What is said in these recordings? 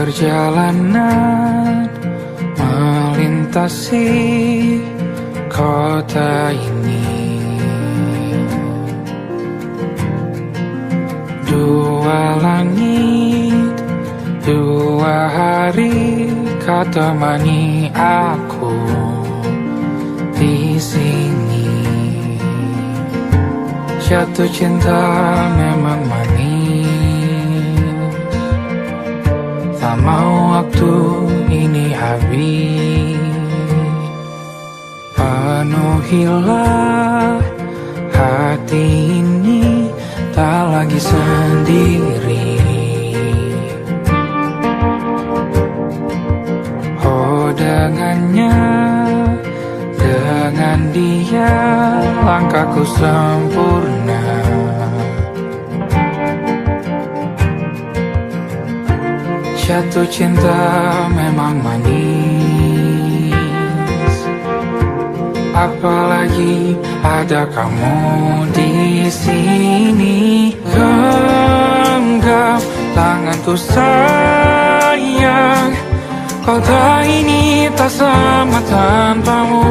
Perjalanan melintasi kota ini, dua langit, dua hari kau temani aku di sini. Jatuh cinta memang manis, tak mau waktu ini habis. Penuhilah hati ini, tak lagi sendiri. Oh dengannya, dengan dia langkahku sempurna. Jatuh cinta memang manis, apalagi ada kamu di sini. Genggam tanganku sayang, kota ini tak sama tanpamu.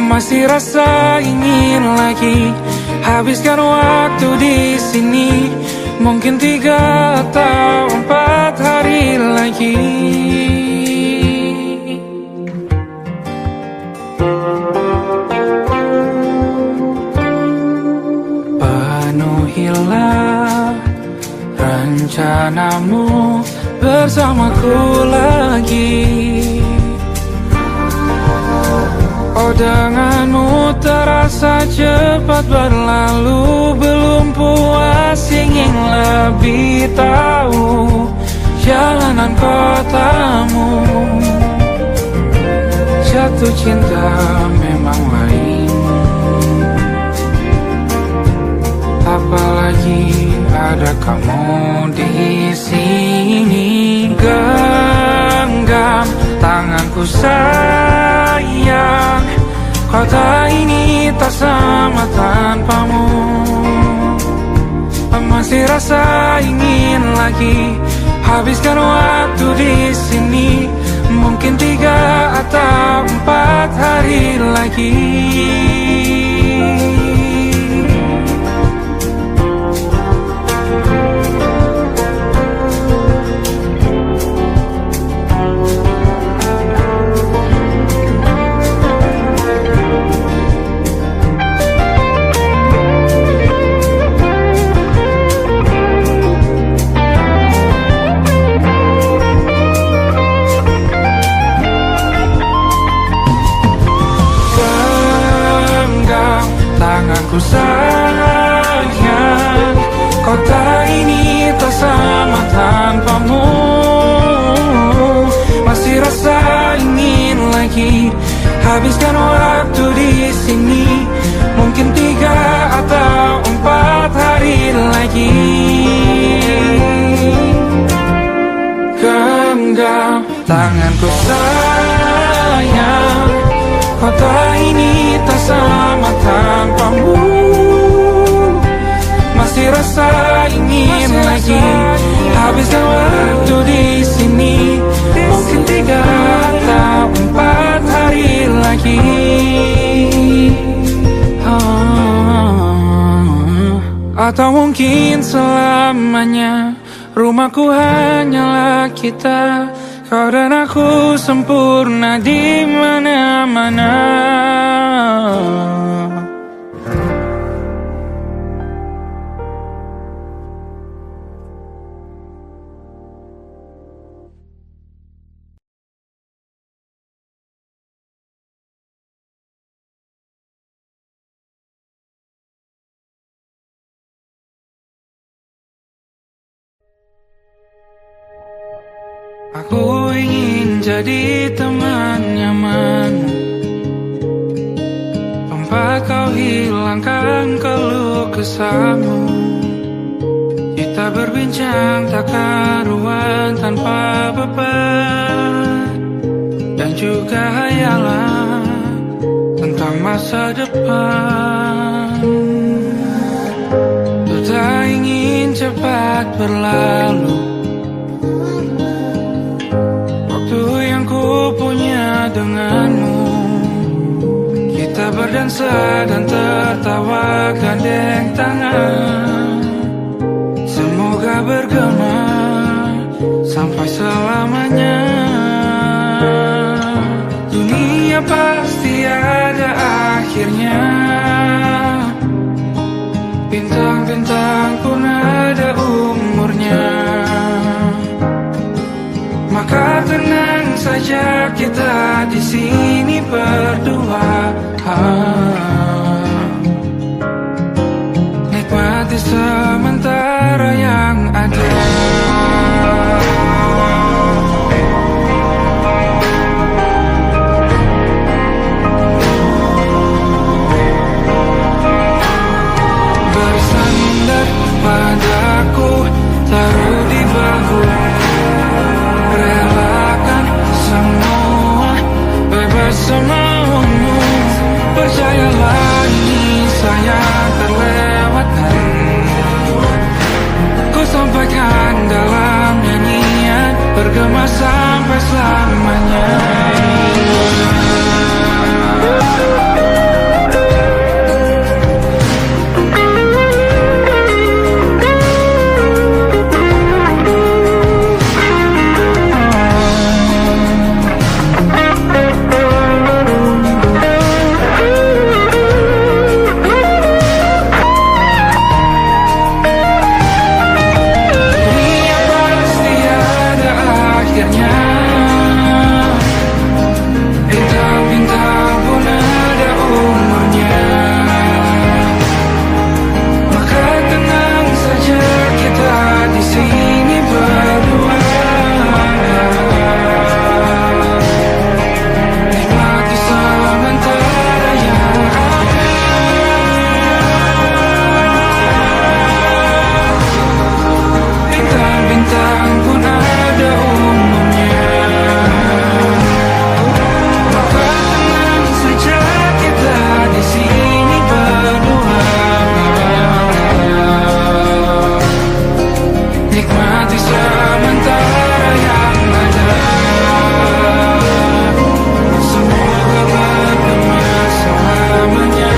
Masih rasa ingin lagi habiskan waktu di sini. Mungkin 3 atau 4 hari lagi. Penuhilah rencanamu bersamaku lagi. Oh denganmu terasa cepat berlalu, belum puas ingin lebih tahu jalanan kotamu. Jatuh cinta memang lain, apalagi ada kamu di sini. Genggam tanganku sayang, kota ini tak sama tanpamu. Masih rasa ingin lagi habiskan waktu di sini. Mungkin 3 atau 4 hari lagi. Tanganku sayang, kota ini tak sama tanpamu. Masih rasa ingin lagi habiskan waktu di sini. Mungkin 3 atau 4 hari lagi. Genggam tanganku sayang, kota ini tak sama tanpamu. Masih rasa ingin lagi habiskan waktu di sini. Mungkin 3 atau 4 hari lagi. Atau mungkin selamanya. Rumahku hanyalah kita, kau dan aku sempurna di mana-mana. Aku ingin jadi teman nyaman, tempat kau hilangkan keluh kesahmu. Kita berbincang tak karuan tanpa beban, dan juga hayalan tentang masa depan. Tak ingin cepat berlalu, denganmu. Kita berdansa dan tertawa gandeng tangan. Semoga bergema sampai selamanya. Dunia pasti ada akhirnya. Bintang-bintang pun ada umurnya. Maka tenang saja kita di sini berdua. Nikmati sementara yang ada. Bersandar padaku, taruh di bahu. Relakan semua, bebas semaumu. Percayalah ini sayang terlewatkan. Ku sampaikan dalam nyanyian, bergema sampai selamanya. Bintang-bintang pun ada umurnya. Maka tenang saja kita di sini berdua. Nikmati sementara yang ada. Bintang-bintang pun ada umurnya. Di sini berdua. Nikmati sementara yang ada. Semoga bergema selamanya.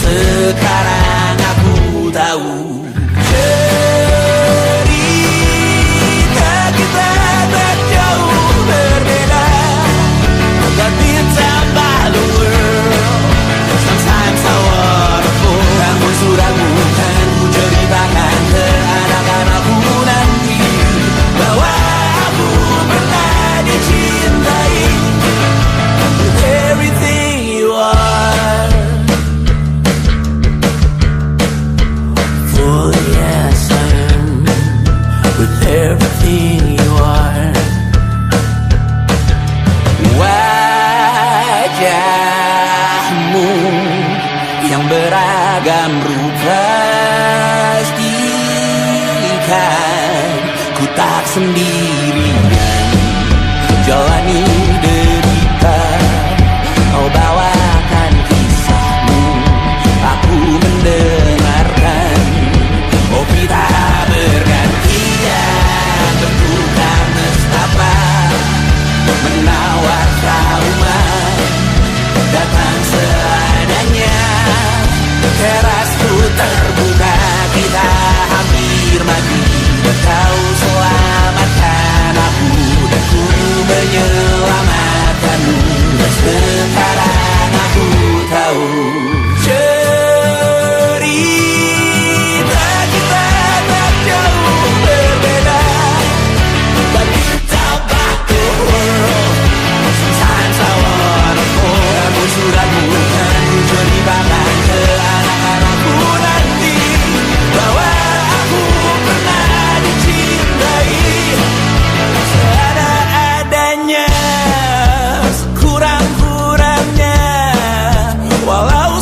Sekarang aku tahu cerita kita tak jauh berbeda. But it's about the world. Sometimes I wanna fall. Namun sudahmu kan ku ceritakan ke anak-anakku nanti bahwa aku pernah dicintai with everything you are. Oh yes I am with everything you are. Wajahmu yang beragam rupa pastikan ku tak sendirian jalani derita. Kau bawakan kisahmu, aku mendengarkan. Oh kita bergantian bertukar nestapa, menawar trauma datang seadanya. Terasku terbuka, kita hampir mati dan kau selamatkan aku, dan ku menyelamatkanmu. Dan sekarang aku tahu cerita kita tak jauh berbeda. But you talk about the world. Sometimes I wanna fall. Kamu sudah bukan ceritakan ke anak-anakku nanti bahwa aku pernah dicintai seada-adanya, sekurang-kurangnya. Walau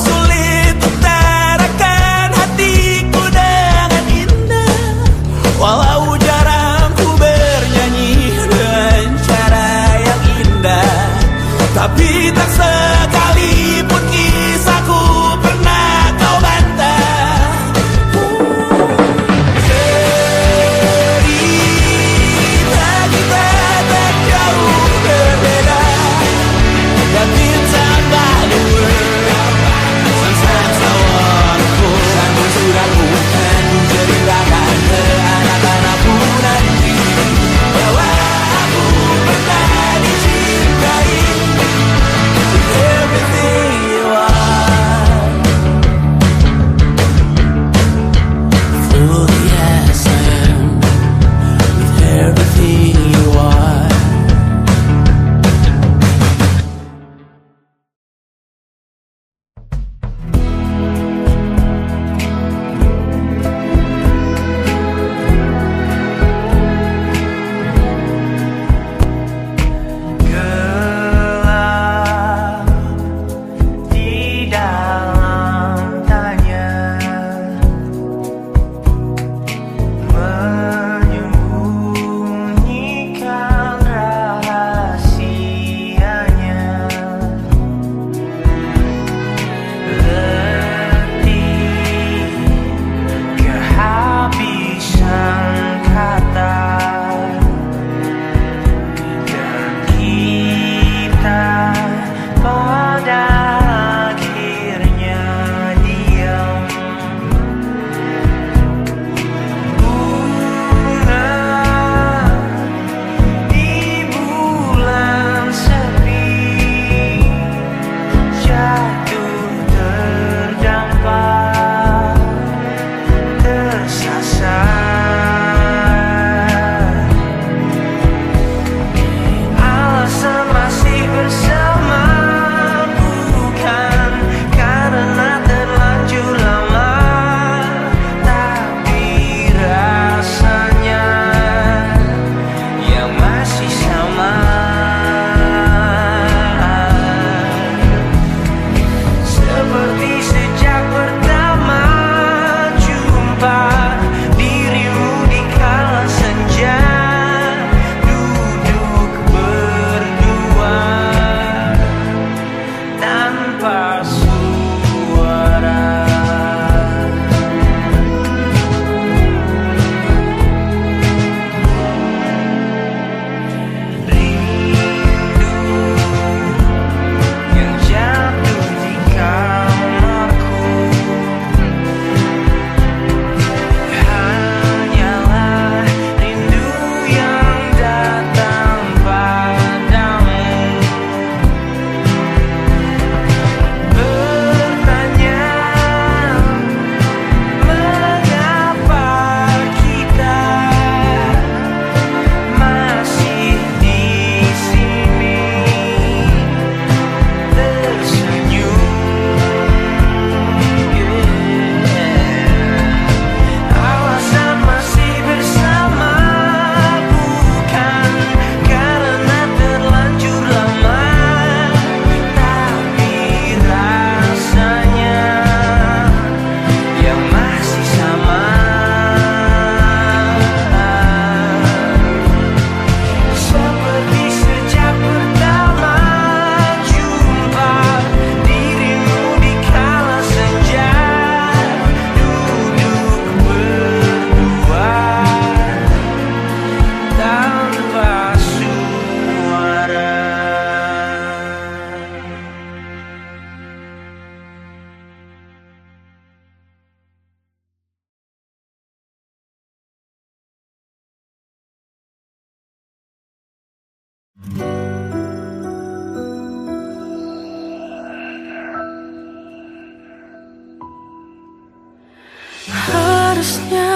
Seharusnya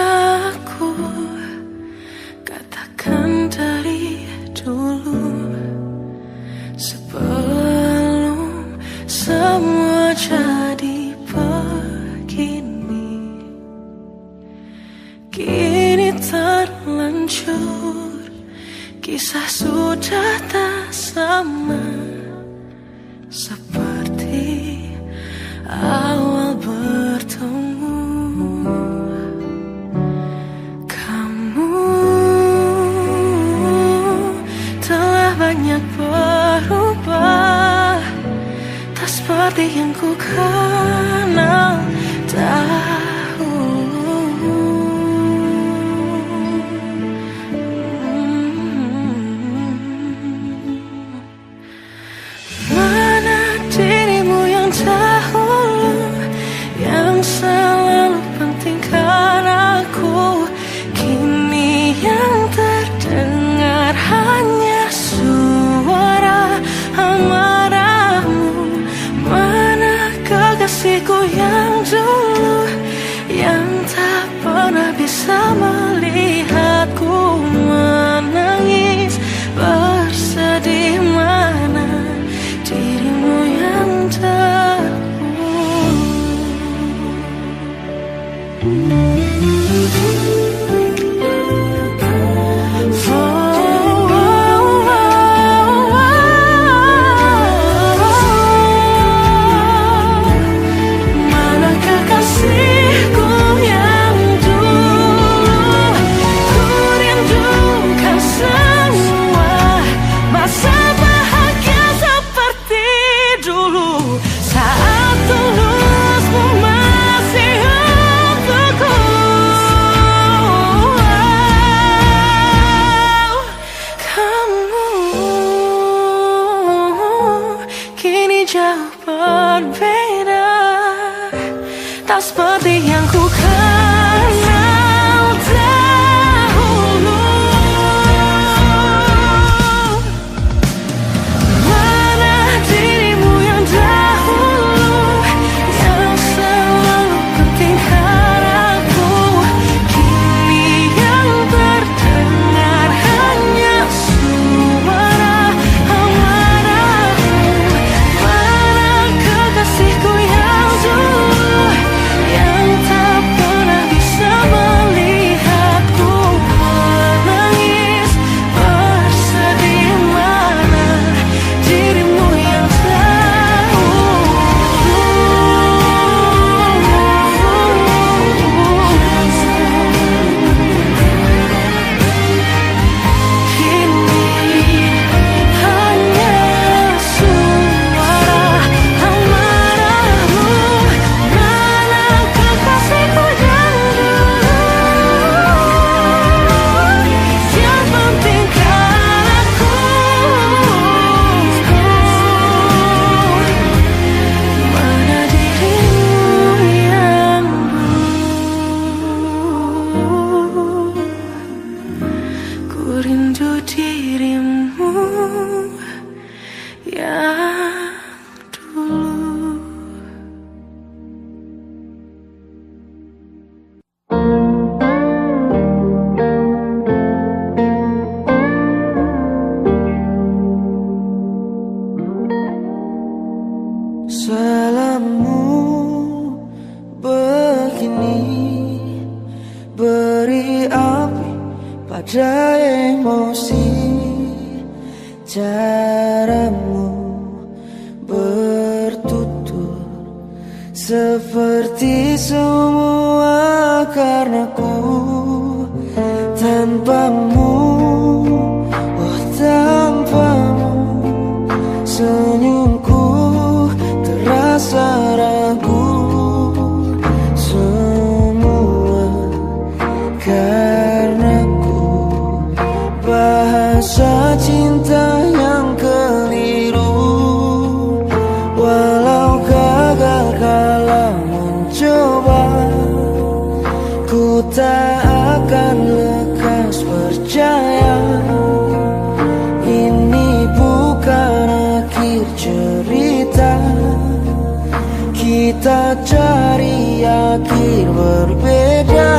aku katakan dari dulu, sebelum semua jadi begini. Kini terlanjur, kisah sudah tak sama seperti awal bertemu. Kamu telah banyak berubah, tak seperti yang ku kenal dahulu. Mana dirimu yang dahulu, yang selalu pentingkan aku. Kini yang terdengar hanya suara amarahmu. Mana kekasihku yang dulu, yang tak pernah bisa melihatku menangis bersedih. Mana dirimu yang dahulu. Mana kekasihku yang dulu, ku rindukan semua masa bahagia seperti dulu, saat tulusmu masih untukku. Kamu kini jauh berbeda, tak seperti yang ku kenal dahulu. Mana dirimu yang dahulu, yang selalu pentingkan aku. Kini yang terdengar hanya suara amarahmu. Mana kekasihku yang dulu, yang tak pernah bisa melihatku menangis bersedih. Mana dirimu yang kini hanya suara amarahmu. Mana kekasihku yang dulu, yang pentingkan aku. Mana dirimu yang dulu, ku rindu dirimu yang dulu. Salammu begini, beri api pada emosi. Caramu bertutur seperti semua karenaku. Tanpamu, oh tanpamu, senyumku terasa ragu. Semua karenaku, bahasa cinta yang keliru. Walau gagal kala mencoba, ku tak akan lekas percaya. Ini bukan akhir cerita, kita cari akhir berbeda.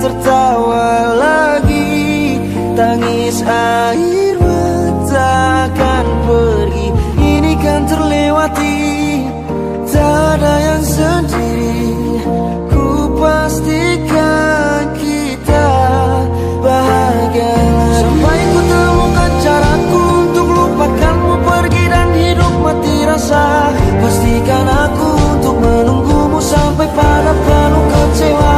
tertawa lagi. Tangis air mata akan pergi, ini kan terlewati. Tak ada yang sendiri, ku pastikan kita bahagia lagi. Sampai ku temukan caraku untuk lupakanmu pergi dan hidup mati rasa. Pastikan aku untuk menunggumu sampai pada penuh kecewa.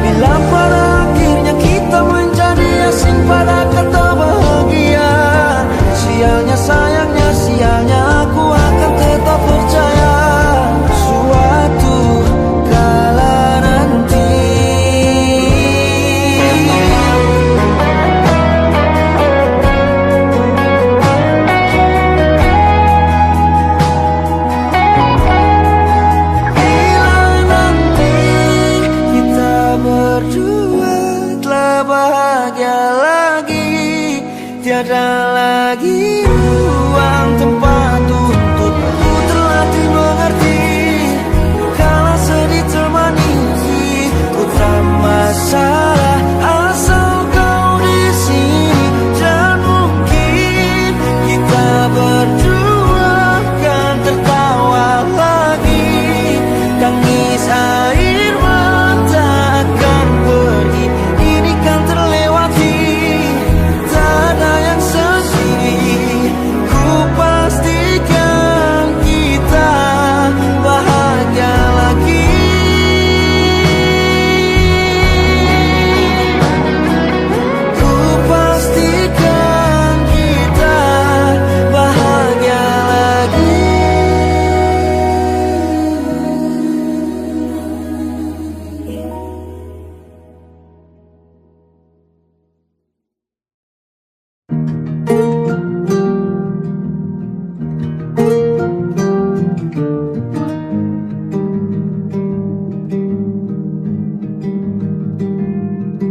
Bila pada akhirnya kita menjadi asing pada kata bahagia. Sialnya sayangnya sialnya aku akan tetap percaya. Suatu kala nanti bahagia lagi, tiada lagi ruang tempat untukku terlatih mengerti. Kala sedih temani putra masalah, asal kau di sini. Dan mungkin kita berdua kan tertawa lagi. Tangis air mata akan pergi, ini kan terlewati. Tak ada yang sendiri, ku pastikan kita bahagia lagi. Ku pastikan kita bahagia lagi.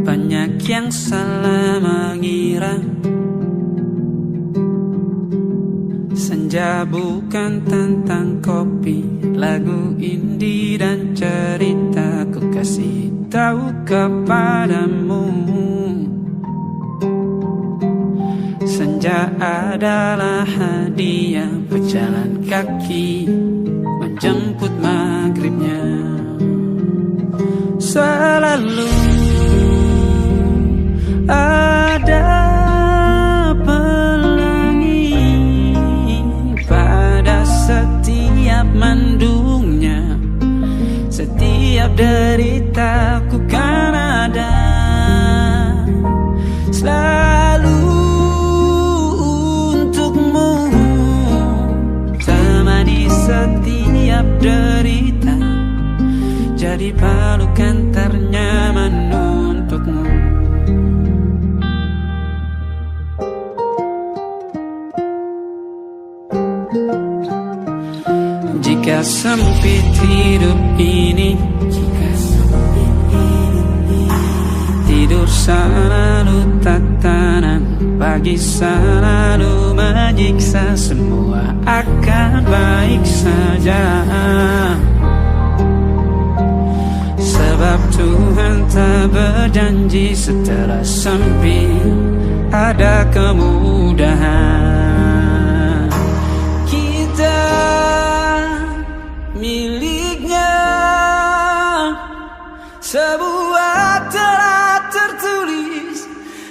Banyak yang salah mengira senja bukan tentang kopi, lagu indie dan cerita. Ku kasih tahu kepadamu, senja adalah hadiah pejalan kaki menjemput maghribnya. Selalu ada pelangi pada setiap mendungnya. Setiap deritaku kan ada selalu untukmu. Temani setiap derita, jadi pelukan ternyaman untukmu. Jika sempit hidup ini, tidur selalu tatanan, pagi selalu menyiksa, semua akan baik saja. Sebab Tuhan tak berjanji setelah sempit ada kemudahan. Kita miliknya, sebuah telah tertulis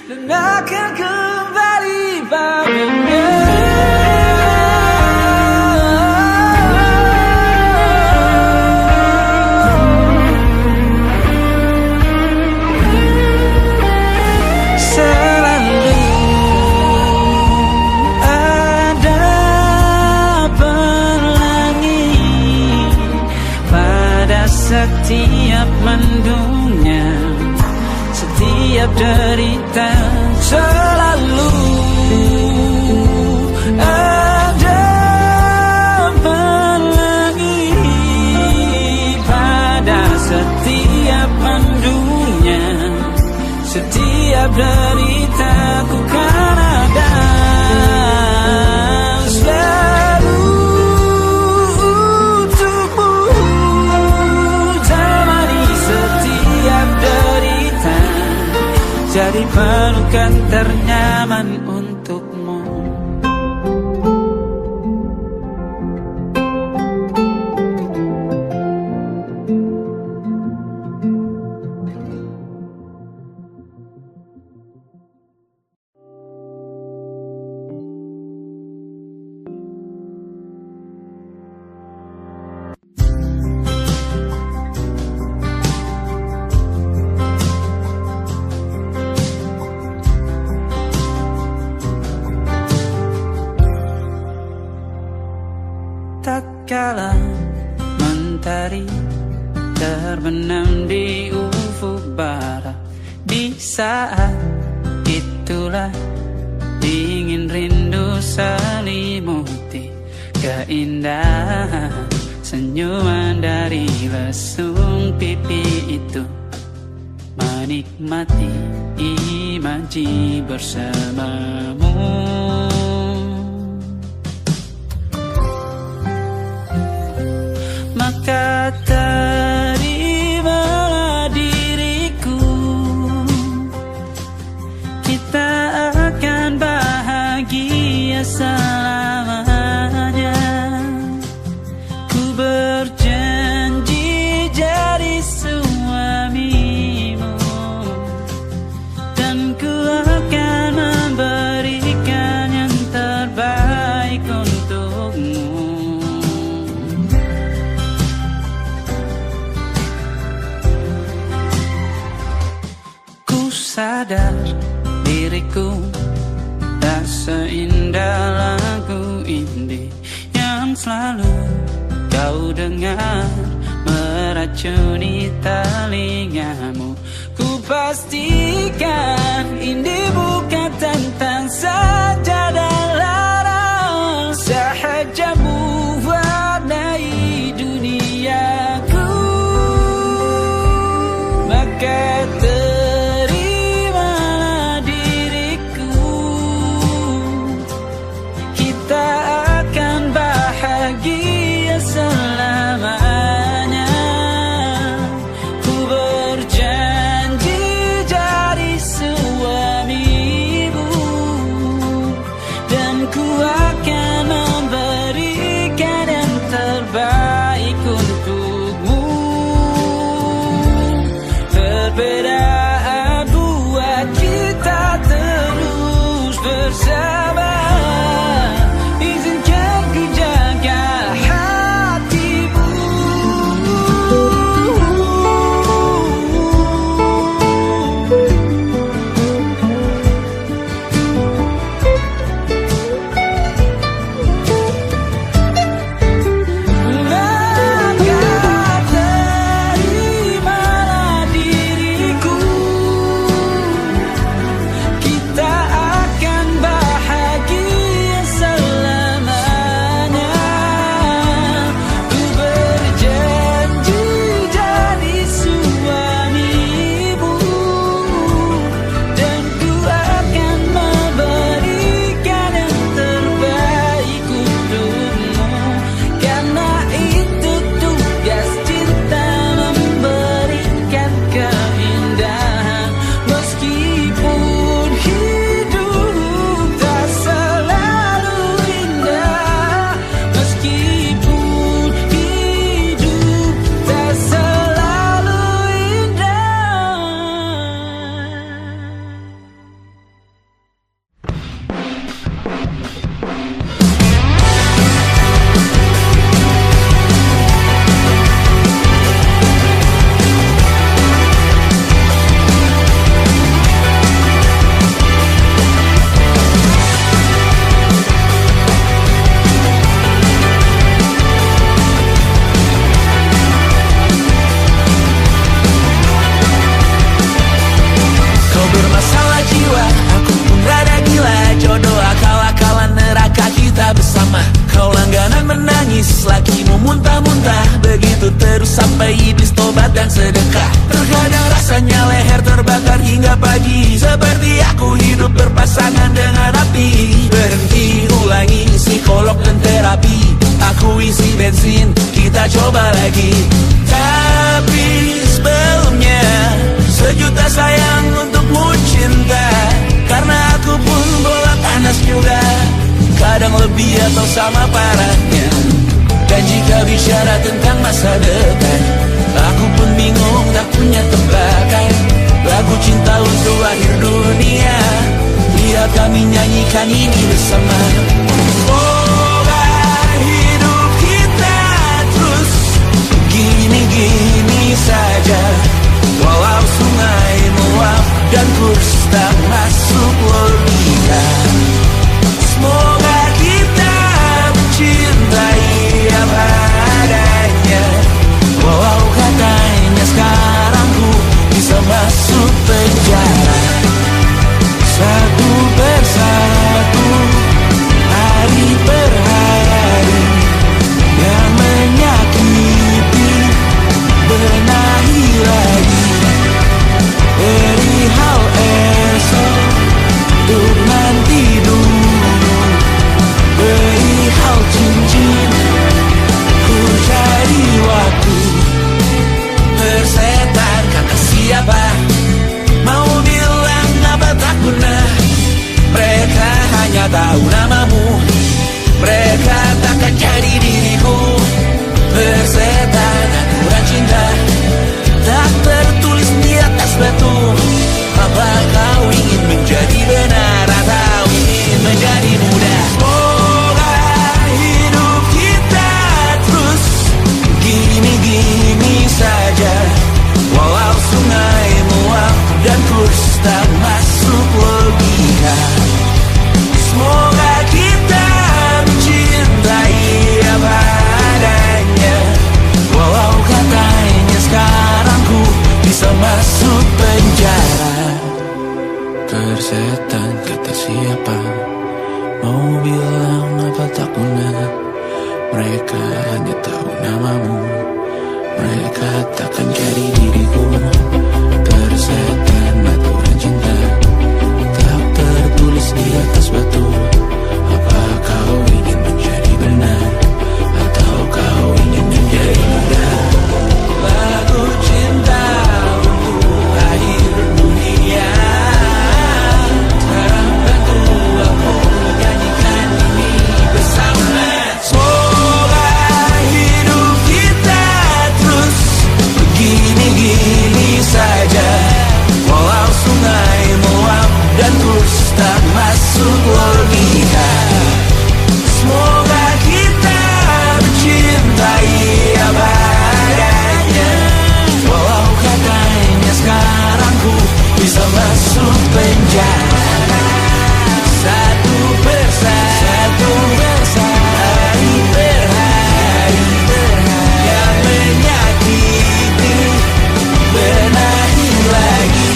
dan akan kembali padanya. Setiap mendungnya, setiap derita, selalu ada pelangi pada setiap mendungnya. Setiap deritaku kan ada selalu untukmu. Temani setiap derita, jadi pelukan ternyaman untukmu. Tatkala mentari terbenam di ufuk barat, di saat itulah dingin rindu selimuti keindahan senyuman dari lesung pipi itu, menikmati imaji bersamamu. Maka terimalah diriku, kita akan bahagia selamanya. Ku berjanji jadi suamimu, dan ku akan memberikan yang terbaik untukmu. Sadar diriku tak seindah lagu indie yang selalu kau dengar meracuni telingamu. Ku pastikan indie bukan tentang sajadah larang, sahaja mewarnai duniaku. Maka bahagia selamanya. Ku berjanji jadi suamimu, dan ku akan memberikan yang terbaik untukmu. Perbedaan buat kita terus bersama. sampai iblis tobat dan sedekah. Terkadang rasanya leher terbakar hingga pagi, seperti aku hidup berpasangan dengan api. Berhenti, ulangi psikolog dan terapi. Aku isi bensin, kita coba lagi. Tapi sebelumnya 1 juta sayang untukmu cinta. juga, kadang lebih atau sama parahnya. Dan jika bicara tentang masa depan, aku pun bingung tak punya tebakan. Lagu cinta untuk akhir dunia, biar kami nyanyikan ini bersama. Semoga hidup kita terus gini-gini saja, walau sungai meluap dan kurs tak masuk logika. Semoga kita mencintai apa adanya, walau katanya sekarang ku bisa masuk penjara. Satu persatu, hari per hari, yang menyakiti benahi lagi. Perihal esok, untuk nanti dulu. Perihal cincin, ku cari waktu. Persetan kata siapa, mau bilang apa tak guna. Mereka hanya tahu namamu, mereka takkan jadi diriku. Persetan aturan cinta, tak tertulis di atas batu. Apa kau ingin menjadi benar atau ingin menjadi muda? Semoga hidup kita terus gini-gini saja, walau sungai meluap dan kurs tak masuk logika. Semoga kita mencintai apa adanya, walau katanya sekarang ku bisa masuk penjara. Persetan kata siapa, mau bilang apa tak guna. Mereka hanya tahu namamu, mereka takkan jadi diriku. Persetan aturan cinta, tak tertulis di atas batu. Apa kau ingin menjadi benar, atau kau ingin menjadi muda? Lagu cinta untuk akhir dunia, sekarang bantu aku nyanyikan ini bersama. Semoga hidup kita terus begini-gini saja, walau sungai meluap dan kurs tak masuk logika. Semoga kita mencintai apa adanya, walau katanya sekarang ku bisa masuk penjara. Satu persatu, hari per hari, yang menyakiti benahi lagi.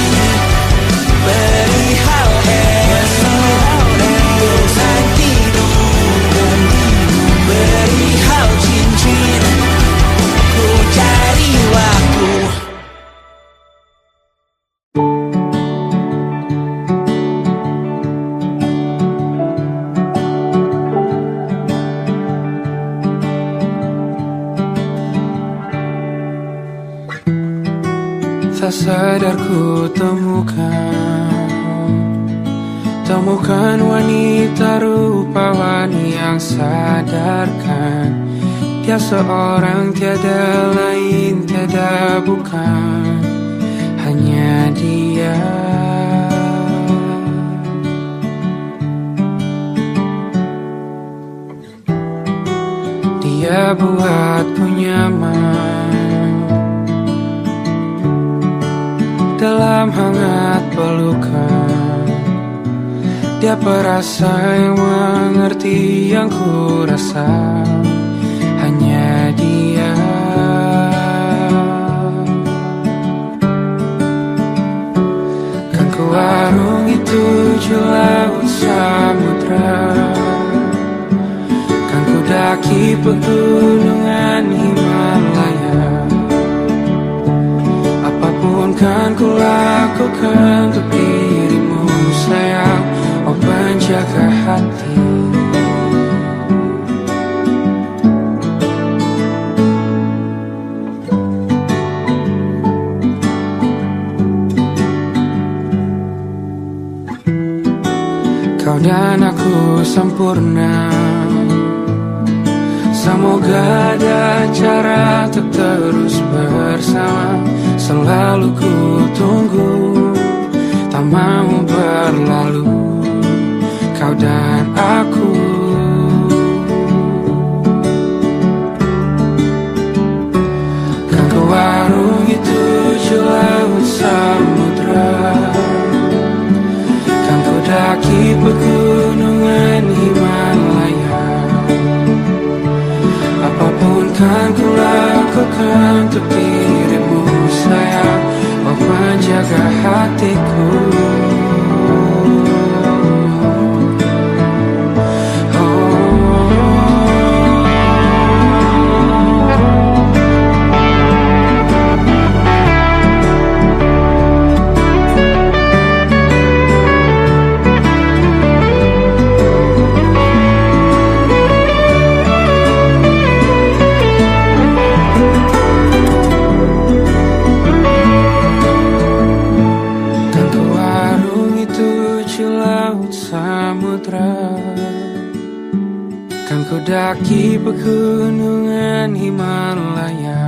Perihal esok, untuk nanti dulu. Perihal cincin, ku cari waktu. Tak sadar ku temukan wanita rupawan yang sadarkan dia seorang, tiada lain, tiada bukan, hanya dia. Dia buatku nyaman dalam hangat pelukan. Dia perasa yang mengerti yang ku rasa, hanya dia. Kan ku arungi 7 laut samudra, kan ku daki pegunungan Himalaya. Apapun kan ku lakukan untuk dirimu sayang, oh penjaga hati. Kau kau dan aku sempurna. Semoga ada cara untuk terus bersama. Selalu ku tunggu, tak mau berlalu, kau dan aku. Kan ke warung itu laut samudra, kan ku daki pegunungan Himalaya. Apapun kan ku lakukan untuk dirimu sayang, mau menjaga hatiku. Kan ku daki pegunungan Himalaya.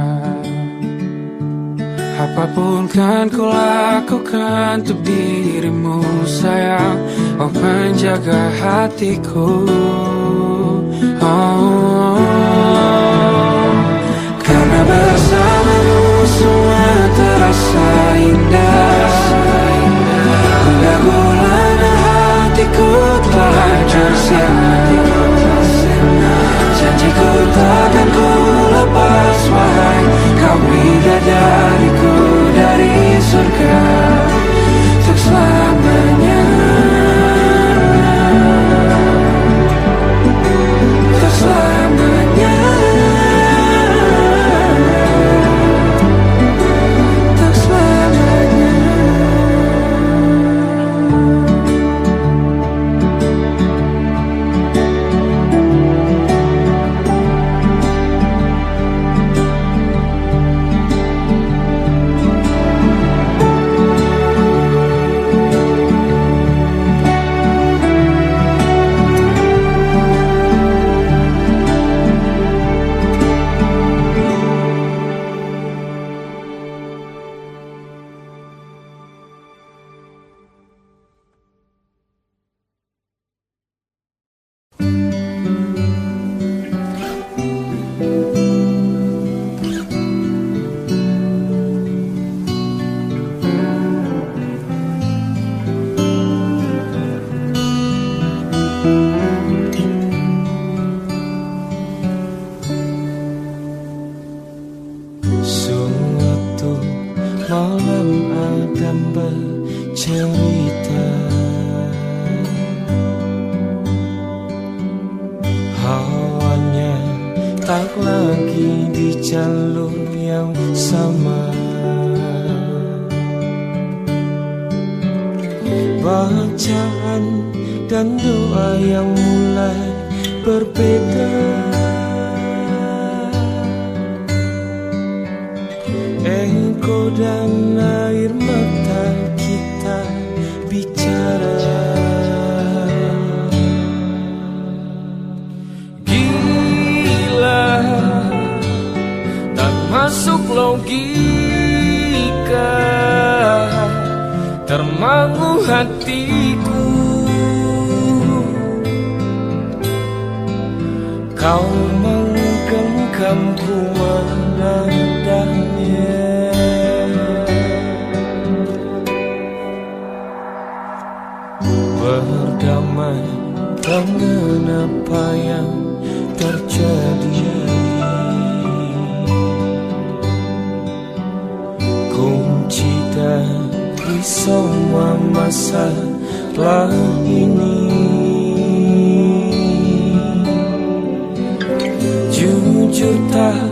Apapun kan ku lakukan untuk dirimu sayang, oh menjaga hatiku. Karena bersamamu semua terasa indah. Gula-gulana hatiku telah hancur siang. Janjiku takkan ku lepas, wahai kau bidadariku dari surga untuk selamanya, untuk selamanya, untuk selamanya. Bacaan dan doa yang mulai berbeda. Engkau dan air mata kita bicara. Gila, tak masuk logika, termangu hatiku. Kau menggenggamku menandanya. Berdamai dengan apa yang terjadi. Kunci dari semua masalah ini, jujur tak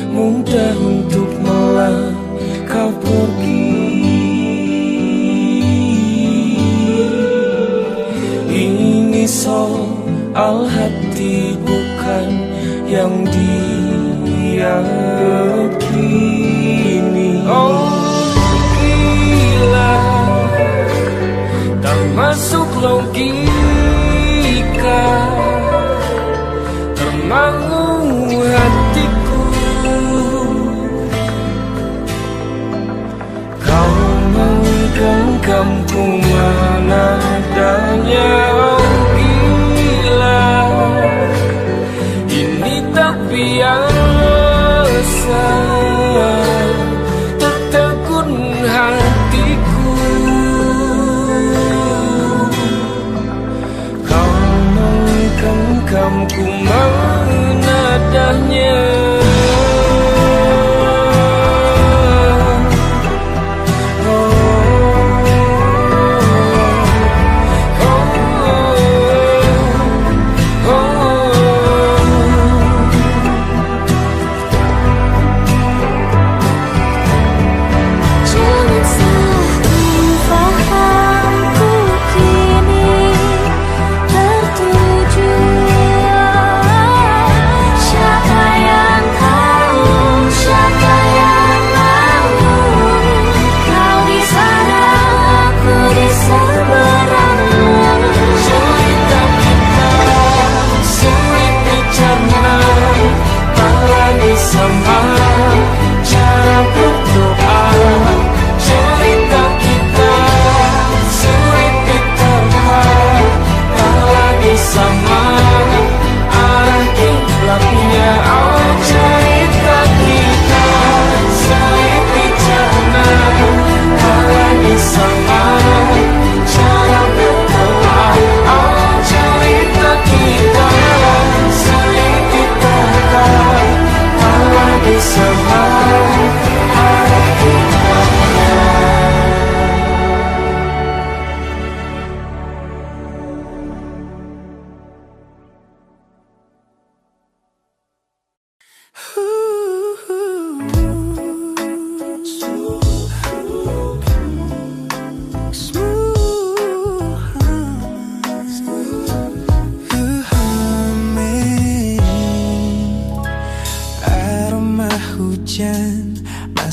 mudah untuk melangkah pergi. Ini soal hati bukan yang diyakini. Oh gila, tak masuk logika, kita, termangu hatiku. Kau menggenggamku mana adanya, oh gila, ini tak biasa, tertegun hatiku. Kau menggenggamku mana adanya.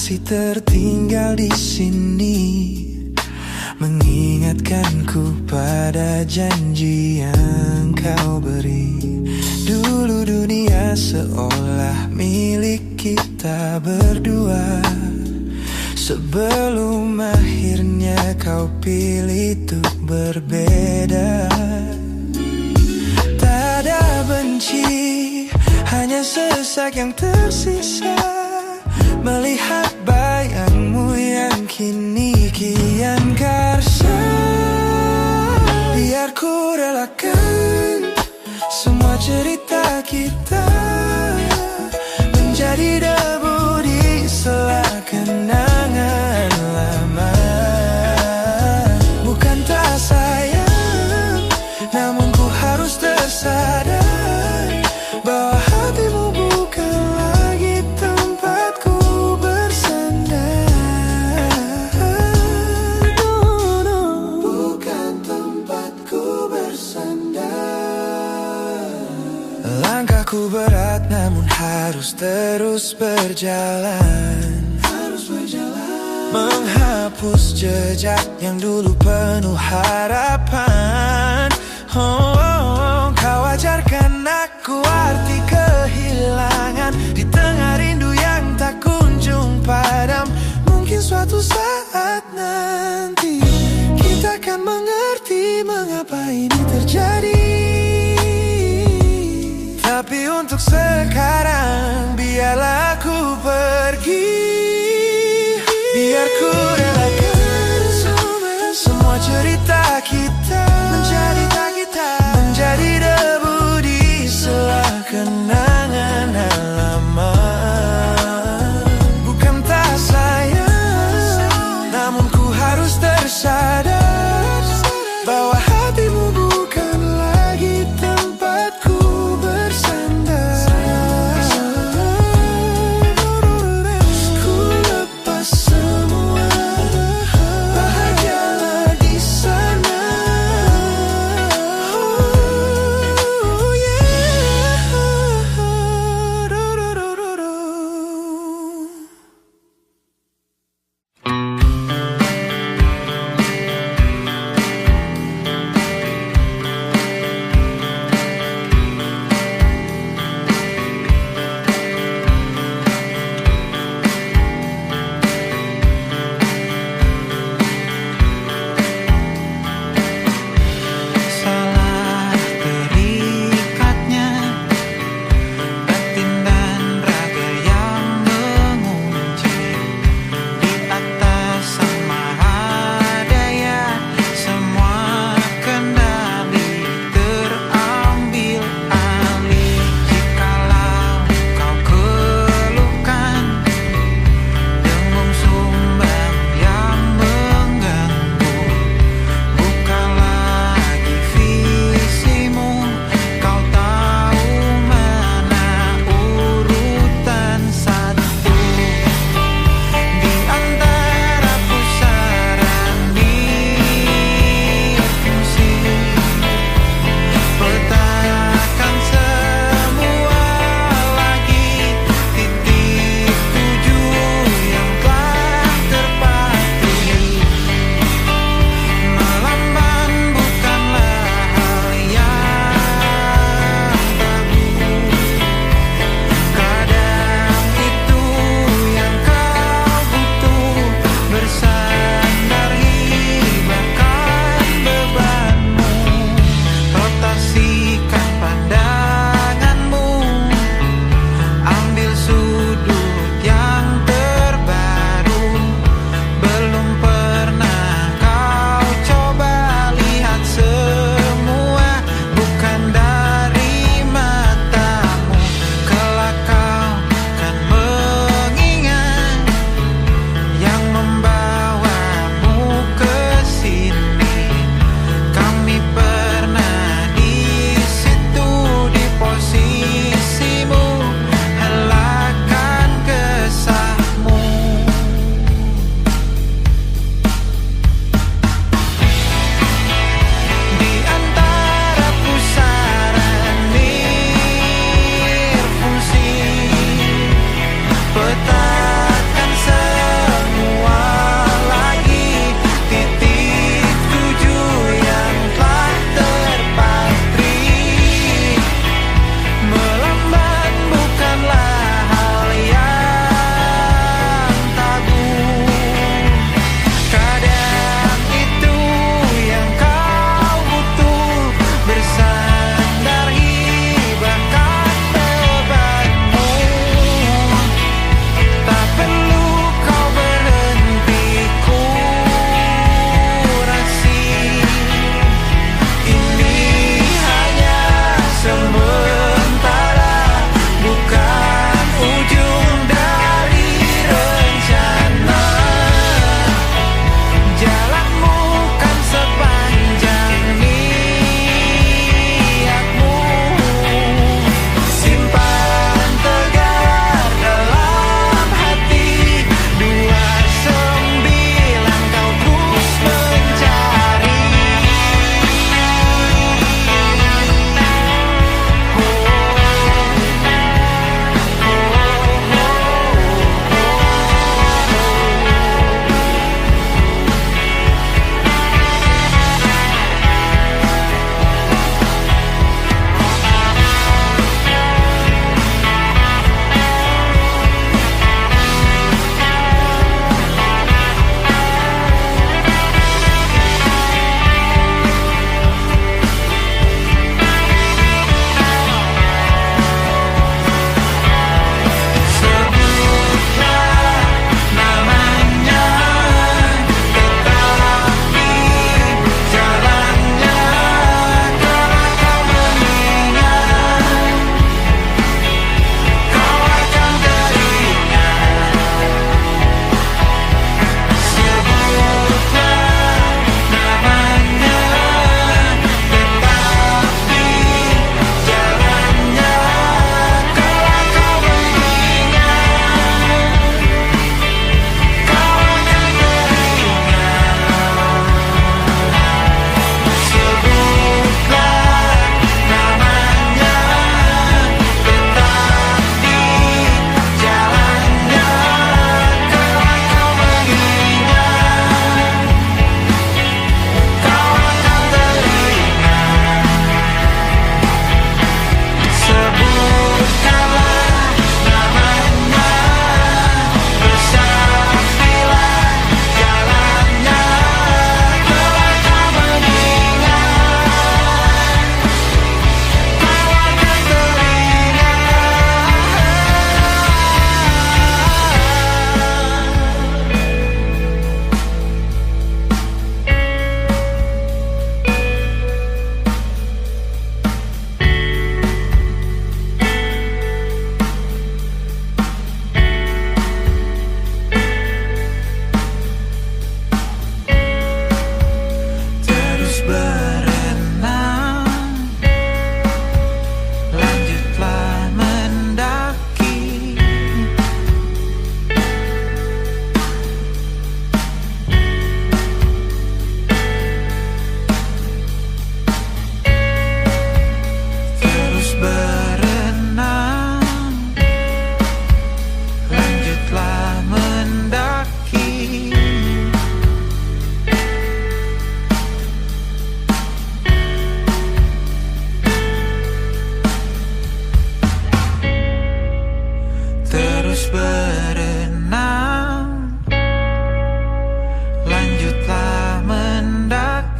Masih tertinggal di sini, mengingatkanku pada janji yang kau beri. Dulu dunia seolah milik kita berdua, sebelum akhirnya kau pilih untuk berbeda. Tak ada benci, hanya sesak yang tersisa, melihat bayangmu yang kini kian karsa. Biar ku relakan semua cerita kita menjadi debu di sela kenangan lama. Bukan tak sayang, namun ku harus tersadar bahwa hatimu bukan lagi tempatku bersandar. Bukan tempatku bersandar. Langkahku berat namun harus terus berjalan, menghapus jejak yang dulu penuh harapan. Kau ajarkan aku arti kehilangan di tengah rindu yang tak kunjung padam. Mungkin suatu saat nanti kita akan mengerti mengapa ini terjadi. Tapi untuk sekarang biarlah aku pergi. Biar ku relakan semua cerita kita menjadi debu di sela kenangan lama. Bukan tak sayang, namun ku harus tersadar bahwa hatimu bukan lagi tempatku bersandar. Ku lepas semua, bahagialah di sana. Oh yeah.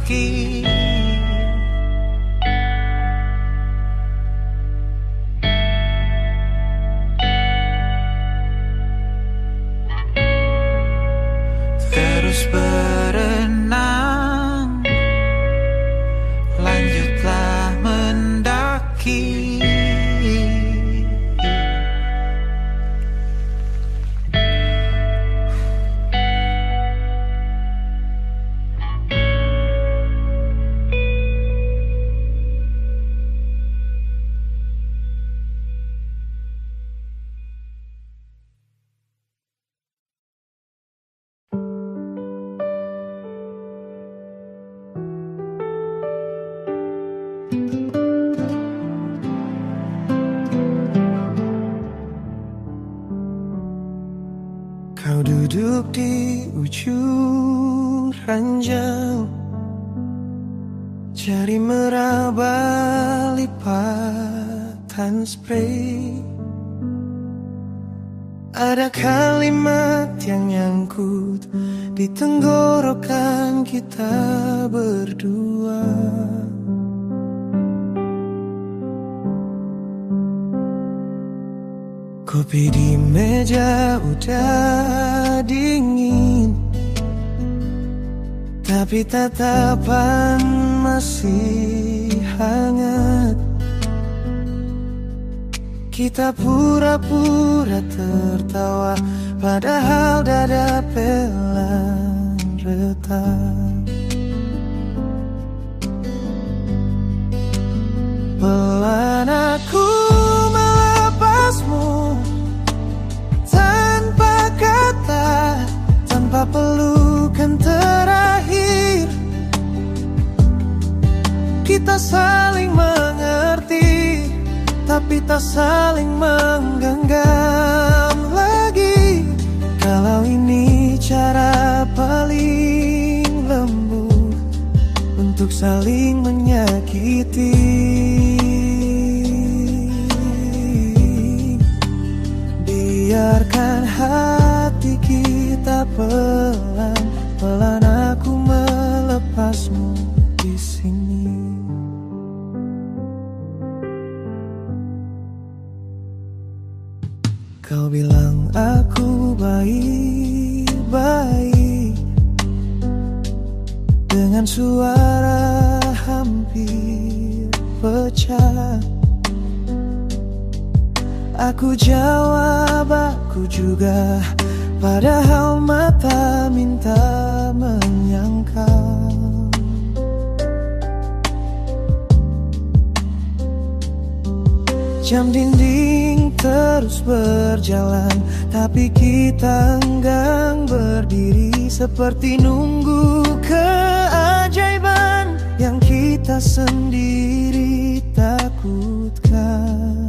mendaki. Terus berenang, lanjutlah mendaki. Kau duduk di ujung ranjang, jari meraba lipatan spray. Ada kalimat yang nyangkut di tenggorokan kita berdua. Kopi di meja udah dingin, tapi tatapan masih hangat. Kita pura-pura tertawa, padahal dada pelan retak. Pelan aku melepasmu, tanpa kata, tanpa pelukan terakhir. Kita saling mengerti, tapi tak saling menggenggam lagi. Kalau ini cara paling lembut untuk saling menyakiti. Biarkan hati kita pelan-pelan aku melepasmu di sini. Kau bilang aku baik-baik, dengan suara hampir pecah. Aku jawab aku juga, padahal mata minta menyangkal. Jam dinding terus berjalan, tapi kita enggan berdiri, seperti nunggu keajaiban yang kita sendiri takutkan.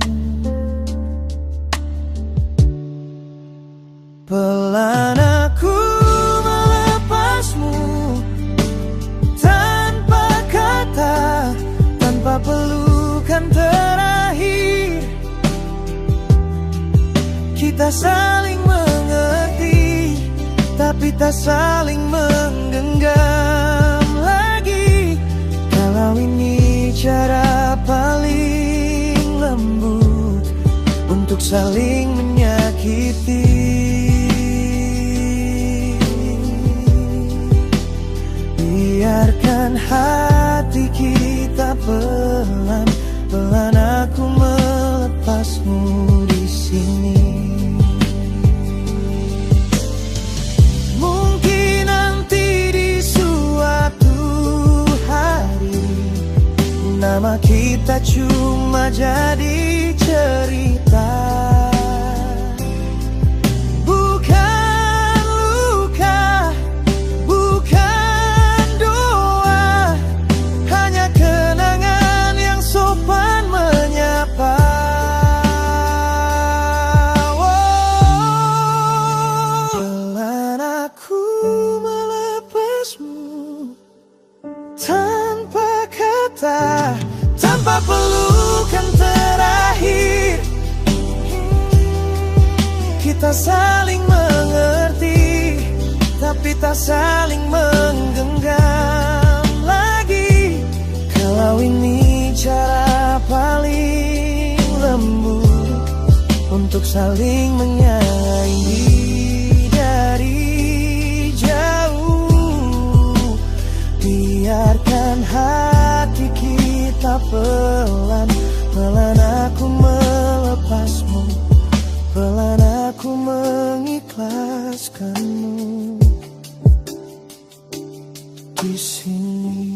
Pelan aku melepasmu, tanpa kata, tanpa pelukan terakhir. Kita saling mengerti, tapi tak saling menggenggam lagi. Kalau ini cara paling lembut untuk saling menyakiti. Biarkan hati kita pelan-pelan aku melepasmu di sini. Mungkin nanti di suatu hari nama kita cuma jadi cerita. Tanpa pelukan terakhir, kita saling mengerti, tapi tak saling menggenggam lagi. saling menyayangi dari jauh. Biarkan hati kita pelan-pelan aku melepasmu, pelan aku mengikhlaskanmu di sini.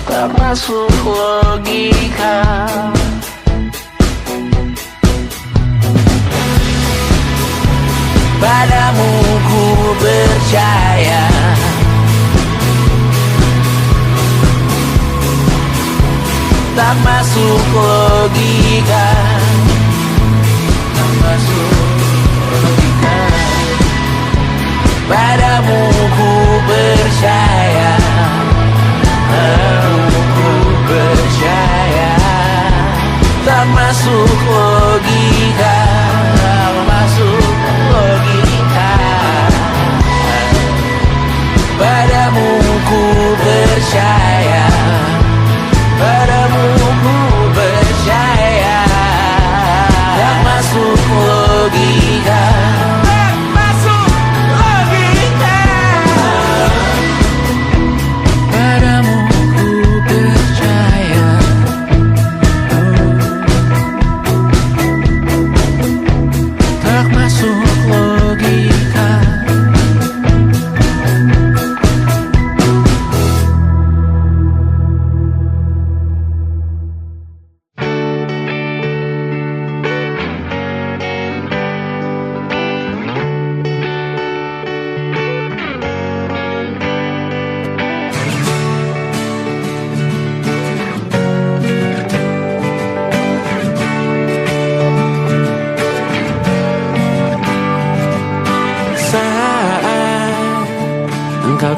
tak masuk logika. Padamu ku percaya, tak masuk logika, tak masuk logika. Padamu ku percaya, padamu ku percaya, tak masuk logika, tak masuk logika. Padamu ku percaya, padamu ku percaya, tak masuk logika.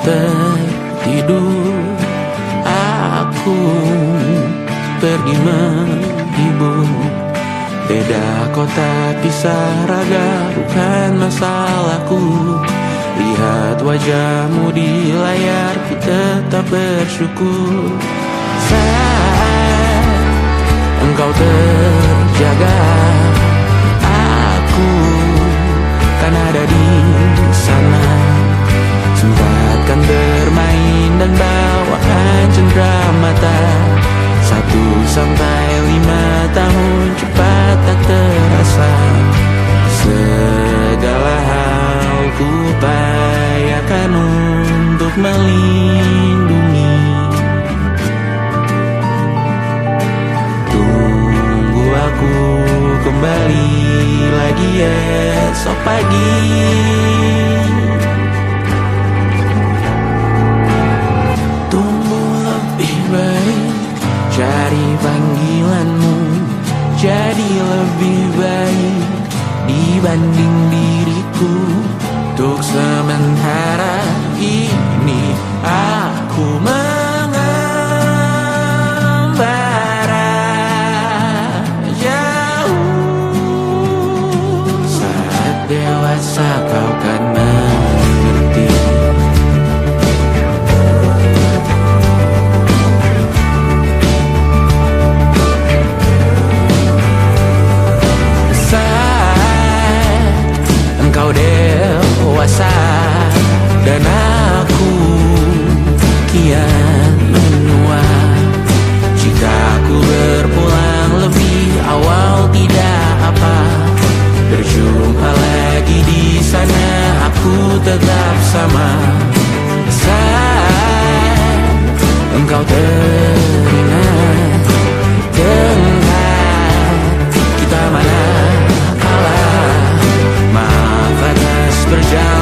tertidur, aku pergi menghibur. Beda kota pisah raga bukan masalahku. Lihat wajahmu di layar, ku tetap bersyukur. Saat engkau terjaga, aku kan ada di sana. Sempatkan bermain dan bawaan cendera mata. 1-5 tahun cepat tak terasa. Segala hal ku upayakan untuk melindungi. Tunggu aku kembali lagi esok pagi. Tumbuh lebih baik, cari panggilanmu, jadi lebih baik dibanding diriku. Untuk sementara ini aku mengembara jauh. Saat dewasa kau kan mengerti. Engkau dewasa dan aku kian menua. Jika aku berpulang lebih awal tidak apa. Berjumpa lagi di sana, aku tetap sama. Saat engkau teringat, dengar kita mana kalah. Maaf atas berjalan